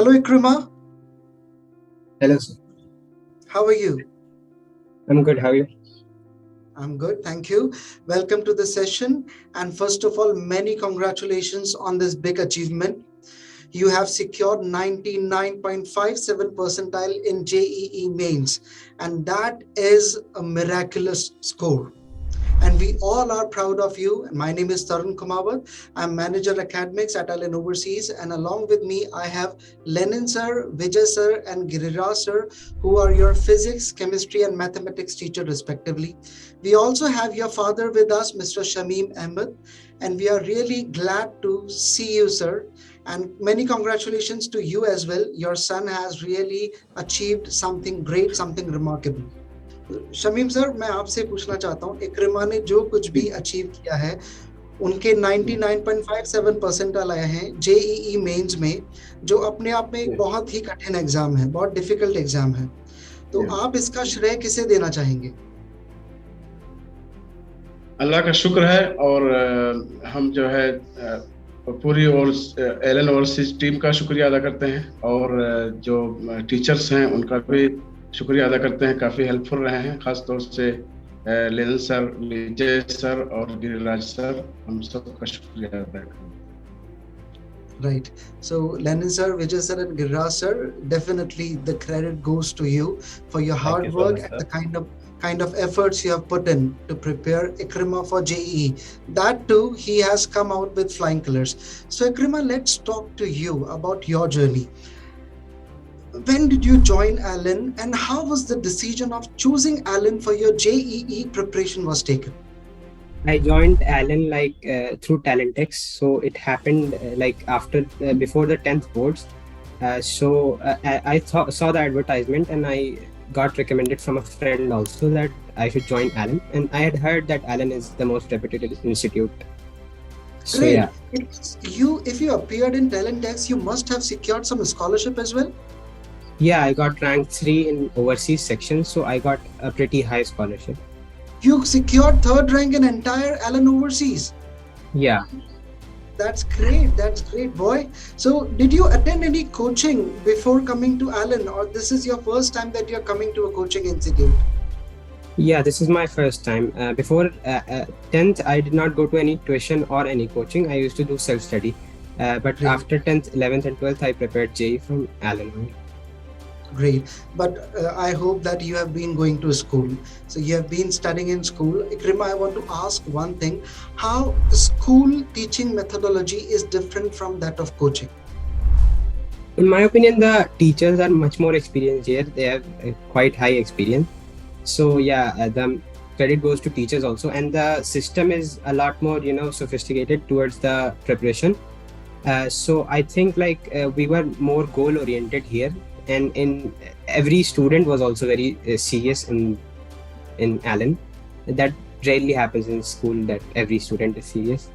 Hello, Ikrima. Hello, sir. How are you? I'm good. How are you? I'm good, thank you. Welcome to the session. And first of all, many congratulations on this big achievement. You have secured 99.57 percentile in JEE Mains, and that is a miraculous score. And we all are proud of you. My name is Tarun Kumawat. I'm Manager Academics at Allen Overseas, and along with me, I have Lenin sir, Vijay sir, and Giriraj sir, who are your physics, chemistry, and mathematics teacher respectively. We also have your father with us, Mr. Shamim Ahmed, and we are really glad to see you, sir. And many congratulations to you as well. Your son has really achieved something great, something remarkable. Shamim sir, मैं आपसे पूछना चाहता हूँ, इक्रिमा ने जो कुछ भी achieve किया है, उनके 99.57 परसेंटाइल आए हैं जेईई मेंस में, जो अपने आप में एक बहुत ही कठिन एग्जाम है, बहुत डिफिकल्ट एग्जाम है. तो आप इसका श्रेय किसे देना चाहेंगे? अल्लाह का शुक्र है, और हम जो है पूरी और एलन ओवरसीज टीम का शुक्रिया अदा करते हैं, और जो टीचर्स हैं उनका भी शुक्रिया अदा करते हैं. काफ़ी हेल्पफुल रहे हैं, ख़ास तौर से लेनिन सर, विजय सर और गिरिराज सर, हम सबका शुक्रिया अदा करते हैं. Right. So Lenin sir, Vijay sir, and Giriraj sir, definitely the credit goes to you for your hard work and the kind of efforts you have put in to prepare Ikrima for JEE. That too, he has come out with flying colors. So Ikrima, let's talk to you about your journey. When did you join Allen, and how was the decision of choosing Allen for your JEE preparation was taken? I joined Allen through Talentex. So it happened before the 10th boards. I saw the advertisement, and I got recommended from a friend also that I should join Allen. And I had heard that Allen is the most reputed institute. So Great. yeah. If you appeared in Talentex, you must have secured some scholarship as well? Yeah, I got rank 3 in overseas section, so I got a pretty high scholarship. You secured 3rd rank in entire Allen Overseas? Yeah. That's great, boy. So did you attend any coaching before coming to Allen, or this is your first time that you're coming to a coaching institute? Yeah, this is my first time. Before 10th, I did not go to any tuition or any coaching. I used to do self-study. But Great. After 10th, 11th and 12th, I prepared JEE from Allen. Great. But I hope that you have been going to school. So you have been studying in school. Ikrima, I want to ask one thing. How school teaching methodology is different from that of coaching? In my opinion, the teachers are much more experienced here. They have quite high experience. So yeah, the credit goes to teachers also. And the system is a lot more, sophisticated towards the preparation. So I think we were more goal oriented here. And in every student was also very serious in Allen. That rarely happens in school, that every student is serious.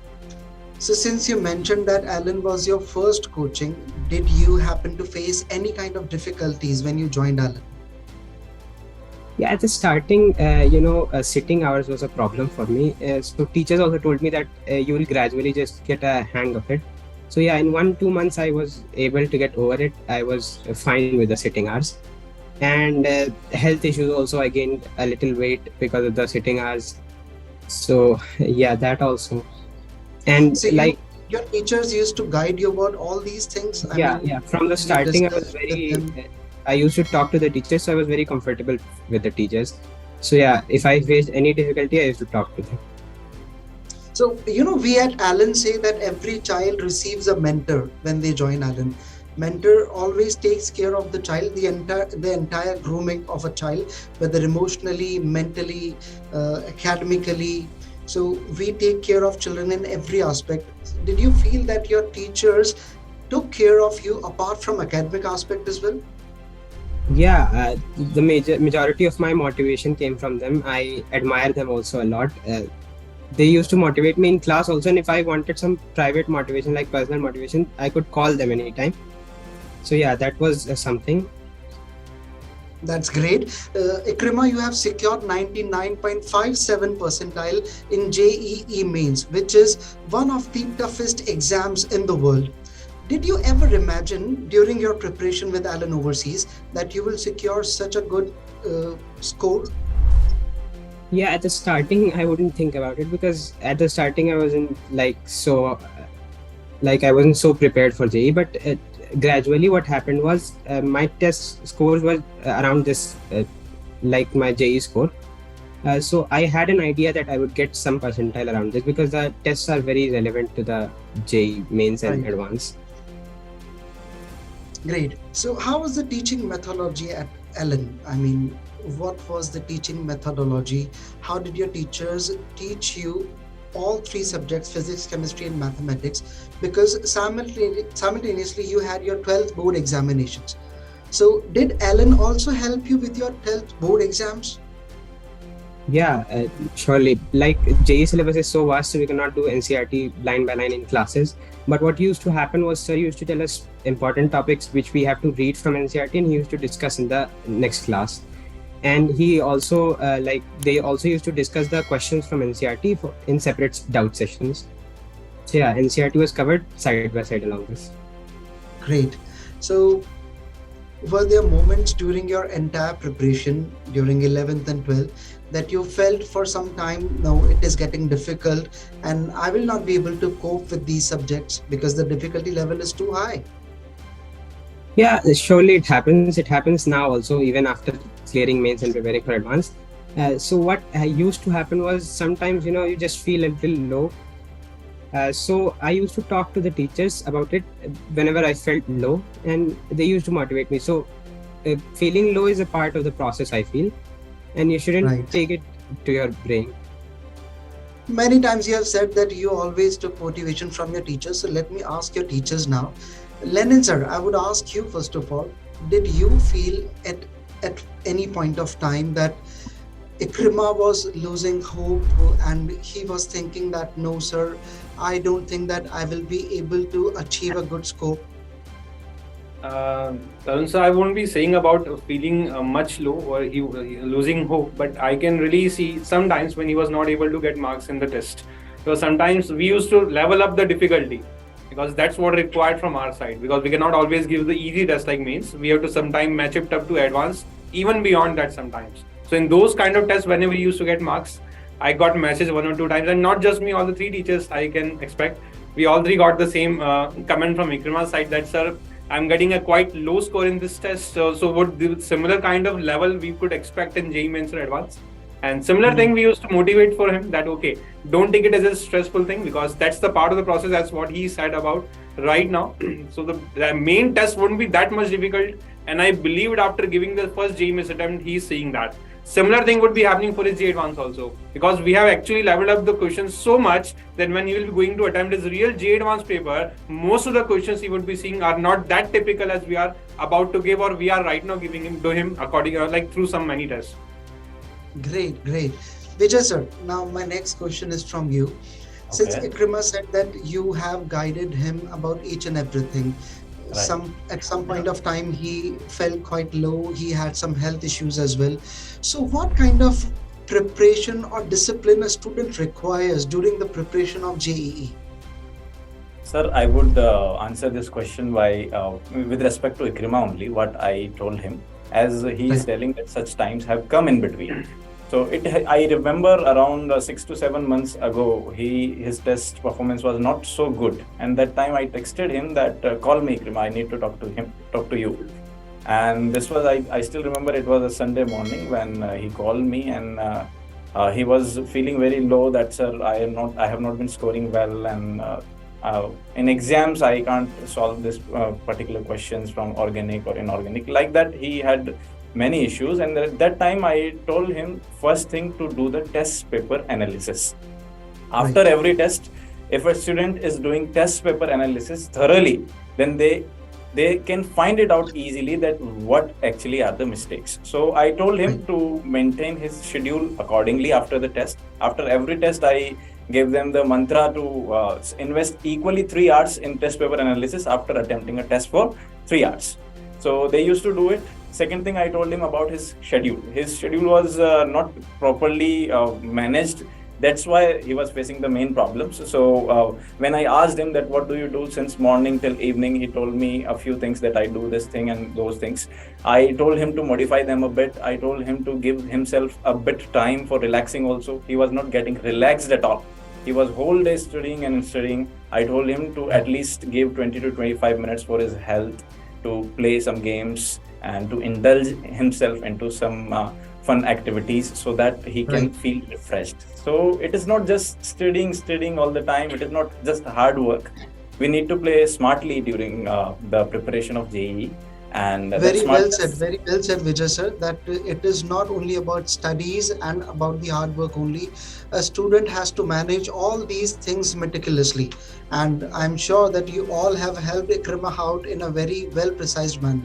So since you mentioned that Allen was your first coaching, did you happen to face any kind of difficulties when you joined Allen? Yeah, at the starting, sitting hours was a problem for me. So teachers also told me that you will gradually just get a hang of it. So yeah, in 1-2 months, I was able to get over it. I was fine with the sitting hours. And health issues also, I gained a little weight because of the sitting hours. So yeah, that also. And so your teachers used to guide you about all these things? Yeah. From the starting, I used to talk to the teachers, so I was very comfortable with the teachers. So yeah, if I faced any difficulty, I used to talk to them. So, we at Allen say that every child receives a mentor when they join Allen. Mentor always takes care of the child, the entire grooming of a child, whether emotionally, mentally, academically. So we take care of children in every aspect. Did you feel that your teachers took care of you apart from academic aspect as well? Yeah, the majority of my motivation came from them. I admire them also a lot. They used to motivate me in class also, and if I wanted some private motivation, like personal motivation, I could call them anytime. So yeah, that was something. That's great. Ikrima, you have secured 99.57 percentile in JEE Mains, which is one of the toughest exams in the world. Did you ever imagine during your preparation with Alan overseas that you will secure such a good score? Yeah, at the starting, I wouldn't think about it because at the starting, I wasn't I wasn't so prepared for JEE. But gradually, what happened was my test scores was around this, like my JEE score. So I had an idea that I would get some percentile around this because the tests are very relevant to the JEE mains and Right. advanced. Great. So, how was the teaching methodology at Ellen? I mean, what was the teaching methodology? How did your teachers teach you all three subjects, physics, chemistry, and mathematics? Because simultaneously you had your 12th board examinations. So, did Ellen also help you with your 12th board exams? Yeah, surely. Like JEE syllabus is so vast, so we cannot do NCRT line by line in classes. But what used to happen was sir used to tell us important topics which we have to read from NCRT, and he used to discuss in the next class. And he also they also used to discuss the questions from NCRT in separate doubt sessions. So yeah, NCRT was covered side by side along this. Great. So, were there moments during your entire preparation during 11th and 12th that you felt for some time, no, it is getting difficult and I will not be able to cope with these subjects because the difficulty level is too high? Yeah, surely it happens. It happens now also, even after clearing mains and preparing for advanced. So what used to happen was sometimes, you just feel a little low. So I used to talk to the teachers about it whenever I felt low, and they used to motivate me. So feeling low is a part of the process, I feel, and you shouldn't Right. take it to your brain. Many times you have said that you always took motivation from your teachers. So let me ask your teachers now. Lenin sir, I would ask you first of all, did you feel at any point of time that Ikrima was losing hope and he was thinking that no sir, I don't think that I will be able to achieve a good score? So I won't be saying about feeling much low or he losing hope, but I can really see sometimes when he was not able to get marks in the test. So sometimes we used to level up the difficulty because that's what required from our side, because we cannot always give the easy test like mains. We have to sometimes match it up to advanced, even beyond that sometimes. So in those kind of tests, whenever we used to get marks, I got message 1 or 2 times, and not just me, all the 3 teachers I can expect. We all 3 got the same comment from Ikrima's side that sir, I'm getting a quite low score in this test. So would the similar kind of level we could expect in JEE Mains or advanced? And similar thing we used to motivate for him that okay, don't take it as a stressful thing because that's the part of the process. That's what he said about right now. So the main test wouldn't be that much difficult, and I believed after giving the first JEE Mains attempt, he's seeing that. Similar thing would be happening for his JEE Advanced also, because we have actually leveled up the questions so much that when he will be going to attempt his real JEE Advanced paper, most of the questions he would be seeing are not that typical as we are about to give or we are right now giving him to him according like through some many tests. Great, great. Vijay sir, now my next question is from you. Since Okay. Ikrima said that you have guided him about each and everything, Right. at some point of time he felt quite low, he had some health issues as well. So what kind of preparation or discipline a student requires during the preparation of JEE? Sir, I would answer this question by, with respect to Ikrima only, what I told him, as he is Right. telling that such times have come in between. So I remember around 6 to 7 months ago, his test performance was not so good, and that time I texted him that call me Ikrima, I need to talk to you. And this was I still remember it was a Sunday morning when he called me, and he was feeling very low that sir, I have not been scoring well, and in exams I can't solve this particular questions from organic or inorganic, like that. He had many issues, and at that time I told him first thing to do the test paper analysis. After Right. every test, if a student is doing test paper analysis thoroughly, then they can find it out easily that what actually are the mistakes. So I told him Right. to maintain his schedule accordingly after the test. After every test, I gave them the mantra to invest equally 3 hours in test paper analysis after attempting a test for 3 hours. So they used to do it. Second thing, I told him about his schedule. His schedule was not properly managed That's why he was facing the main problems. So when I asked him that what do you do since morning till evening, he told me a few things, that I do this thing and those things. I told him to modify them a bit. I told him to give himself a bit time for relaxing also. He was not getting relaxed at all. He was whole day studying and studying. I told him to at least give 20 to 25 minutes for his health, to play some games and to indulge himself into some fun activities so that he can feel refreshed. So it is not just studying all the time. It is not just hard work. We need to play smartly during the preparation of JEE. And very well said, Vijay sir, that it is not only about studies and about the hard work only. A student has to manage all these things meticulously, and I'm sure that you all have helped Ikrima out in a very well precise manner.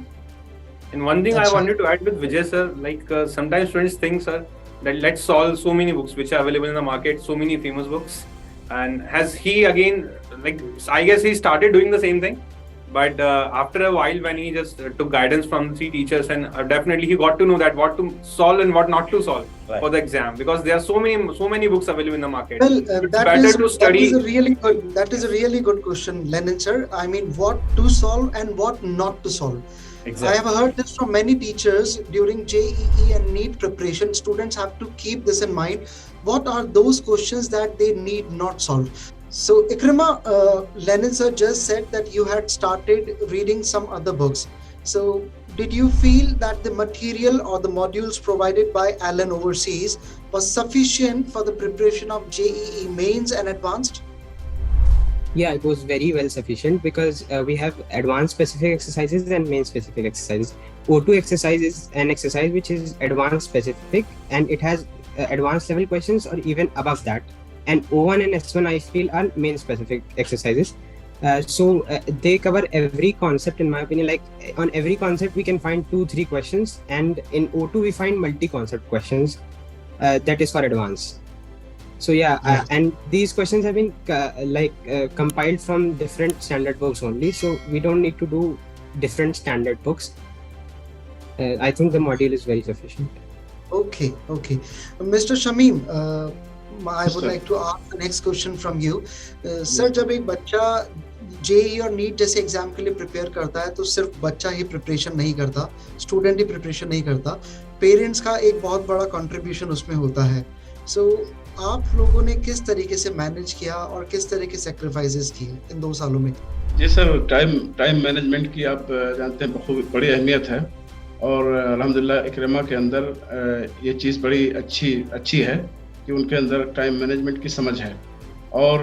And one thing I wanted to add with Vijay sir, like sometimes students think, sir, that let's solve so many books which are available in the market, so many famous books. And has he again, like, I guess he started doing the same thing. But after a while, when he just took guidance from the 3 teachers, and definitely he got to know that what to solve and what not to solve for the exam, because there are so many books available in the market. Well, that is a really good question, Lenin sir. I mean, what to solve and what not to solve. Exactly. I have heard this from many teachers during JEE and NEET preparation. Students have to keep this in mind. What are those questions that they need not solve? So Ikrima, Lenin sir just said that you had started reading some other books. So did you feel that the material or the modules provided by Alan overseas was sufficient for the preparation of JEE Mains and Advanced? Yeah, it was very well sufficient, because we have advanced specific exercises and main specific exercises. O2 exercise is an exercise which is advanced specific, and it has advanced level questions or even above that. And O1 and S1 I feel are main specific exercises. So they cover every concept, in my opinion. Like on every concept we can find 2-3 questions, and in O2 we find multi-concept questions that is for advanced. So yeah. And these questions have been compiled from different standard books only, so we don't need to do different standard books. I think the module is very sufficient. Okay. Mr. Shamim, I would like to ask the next question from you. Sir, जब एक बच्चा JEE और NEET जैसे exam के लिए prepare करता है, तो सिर्फ बच्चा ही प्रिपरेशन नहीं करता, स्टूडेंट ही प्रिपरेशन नहीं करता, पेरेंट्स का एक बहुत बड़ा कंट्रीब्यूशन उसमें होता है. सो आप लोगों ने किस तरीके से मैनेज किया और किस तरह के सैक्रिफाइसेस किए इन 2 सालों में? जी सर, टाइम मैनेजमेंट की आप जानते हैं बहुत बड़ी अहमियत है, और अल्हम्दुलिल्लाह इक्रिमा के अंदर ये चीज़ बड़ी अच्छी है कि उनके अंदर टाइम मैनेजमेंट की समझ है, और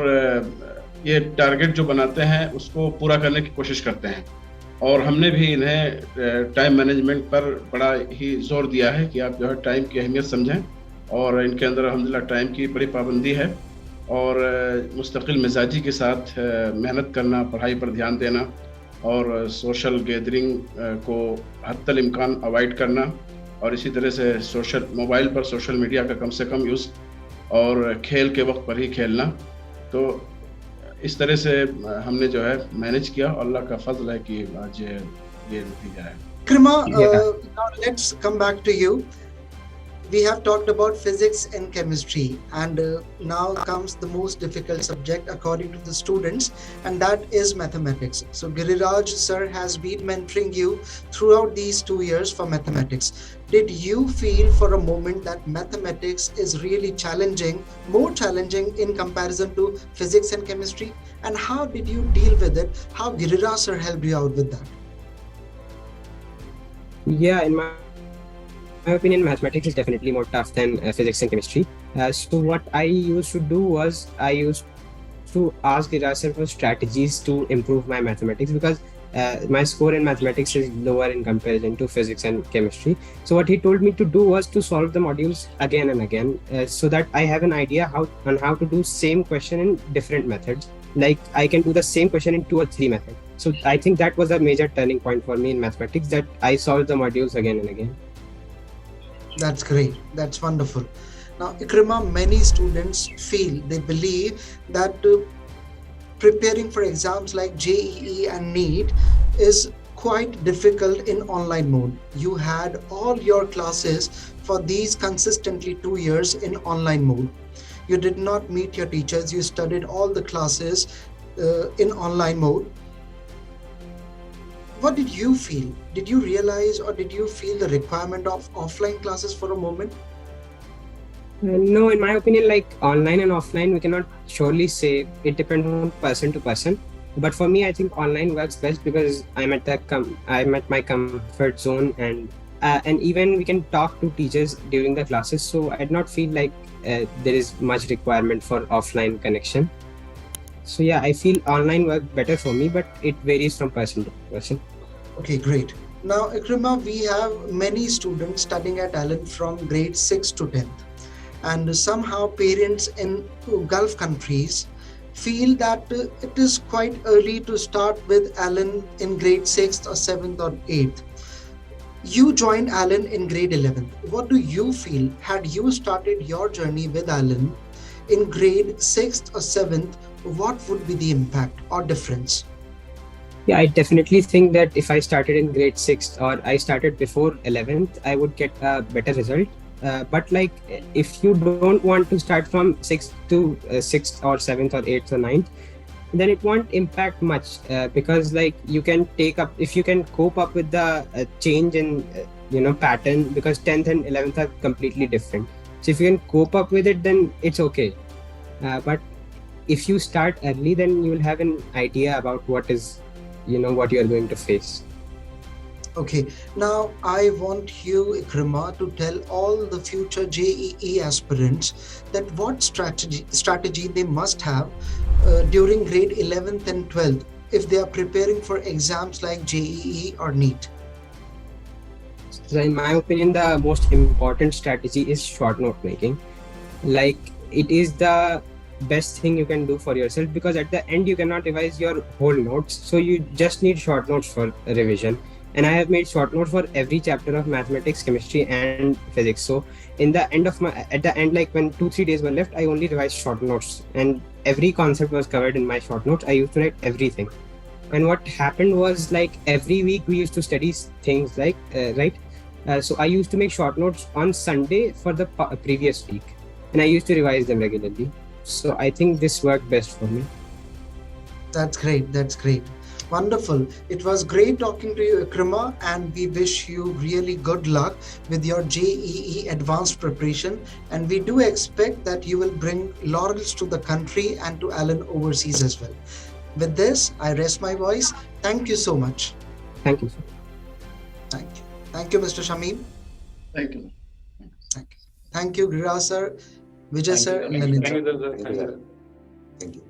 ये टारगेट जो बनाते हैं उसको पूरा करने की कोशिश करते हैं. और हमने भी इन्हें टाइम मैनेजमेंट पर बड़ा ही जोर दिया है कि आप जो है टाइम की अहमियत समझें, और इनके अंदर अल्हम्दुलिल्लाह टाइम की बड़ी पाबंदी है, और मुस्तकिल मिजाजी के साथ मेहनत करना, पढ़ाई पर ध्यान देना, और सोशल गैदरिंग को हद्दल इम्कान अवॉइड करना, और इसी तरह से मोबाइल पर सोशल मीडिया का कम से कम यूज़, और खेल के वक्त पर ही खेलना. तो इस तरह से हमने जो है मैनेज किया, और अल्लाह का फजल है कि आज ये नतीजा है. Ikrima, now let's come back to you. We have talked about physics and chemistry, and now comes the most difficult subject according to the students, and that is mathematics. So Giriraj sir has been mentoring you throughout these 2 years for mathematics. Did you feel for a moment that mathematics is really challenging, more challenging in comparison to physics and chemistry? And how did you deal with it? How Giriraj sir helped you out with that? Yeah, in my opinion, mathematics is definitely more tough than physics and chemistry. So what I used to do was I used to ask Giriraj sir for strategies to improve my mathematics, because my score in mathematics is lower in comparison to physics and chemistry. So what he told me to do was to solve the modules again and again, so that I have an idea how to do same question in different methods. Like I can do the same question in 2 or 3 methods. So I think that was a major turning point for me in mathematics, that I solved the modules again and again. That's great. That's wonderful. Now, Ikrima, many students they believe that preparing for exams like JEE and NEET is quite difficult in online mode. You had all your classes for these consistently 2 years in online mode. You did not meet your teachers. You studied all the classes in online mode. What did you feel? Did you realize or did you feel the requirement of offline classes for a moment? No, in my opinion, like online and offline, we cannot surely say. It depends on person to person. But for me, I think online works best because I'm at my comfort zone, and even we can talk to teachers during the classes. So I do not feel like there is much requirement for offline connection. So yeah, I feel online work better for me, but it varies from person to person. Okay, great. Now, Ikrima, we have many students studying at Allen from grade 6 to 10th. And somehow parents in Gulf countries feel that it is quite early to start with Allen in grade 6th or 7th or 8th. You joined Allen in grade 11th. What do you feel? Had you started your journey with Allen in grade 6th or 7th, what would be the impact or difference? Yeah, I definitely think that if I started in grade 6th or I started before 11th, I would get a better result. But like if you don't want to start from 6th to 6th or 7th or 8th or 9th, then it won't impact much because like you can take up, if you can cope up with the change in pattern, because 10th and 11th are completely different. So if you can cope up with it, then it's okay. But if you start early, then you will have an idea about what is what you are going to face. Okay, now I want you, Ikrima, to tell all the future JEE aspirants that what strategy they must have during grade 11th and 12th if they are preparing for exams like JEE or NEET. So in my opinion, the most important strategy is short note making. Like it is the best thing you can do for yourself, because at the end you cannot revise your whole notes, so you just need short notes for revision. And I have made short notes for every chapter of mathematics, chemistry and physics. So at the end, like when 2-3 days were left, I only revised short notes and every concept was covered in my short notes. I used to write everything. And what happened was, like every week we used to study things like so I used to make short notes on Sunday for the previous week, and I used to revise them regularly. So I think this worked best for me. That's great. That's great. Wonderful. It was great talking to you, Ikrima, and we wish you really good luck with your JEE advanced preparation. And we do expect that you will bring laurels to the country and to Allen overseas as well. With this, I rest my voice. Thank you so much. Thank you, sir. Thank you. Thank you, Mr. Shamim. Thank you. Thank you, Giriraj sir, Vijay sir, and Nalin sir. Thank you. Thank you.